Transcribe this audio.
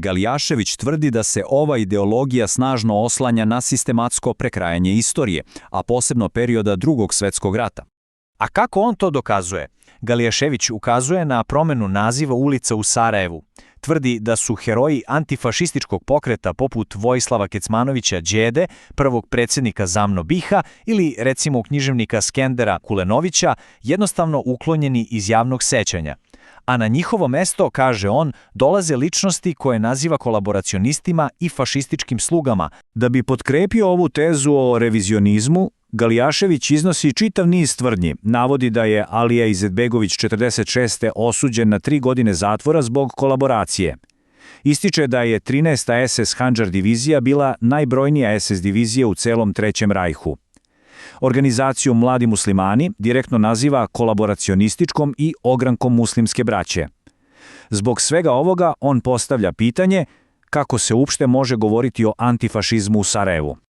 Galijašević tvrdi da se ova ideologija snažno oslanja na sistematsko prekrajanje istorije, a posebno perioda Drugog svjetskog rata. A kako on to dokazuje? Galijašević ukazuje na promenu naziva ulica u Sarajevu. Tvrdi da su heroji antifašističkog pokreta poput Vojislava Kecmanovića Đede, prvog predsjednika ZAMNO BiH ili recimo književnika Skendera Kulenovića jednostavno uklonjeni iz javnog sećanja. A na njihovo mesto, kaže on, dolaze ličnosti koje naziva kolaboracionistima i fašističkim slugama. Da bi potkrepio ovu tezu o revizionizmu, Galijašević iznosi čitav niz tvrdnji. Navodi da je Alija Izetbegović 46. osuđen na 3 godine zatvora zbog kolaboracije. Ističe da je 13. SS Handžar divizija bila najbrojnija SS divizija u celom Trećem rajhu. Organizaciju Mladi muslimani direktno naziva kolaboracionističkom i ogrankom muslimske braće. Zbog svega ovoga on postavlja pitanje kako se uopšte može govoriti o antifašizmu u Sarajevu.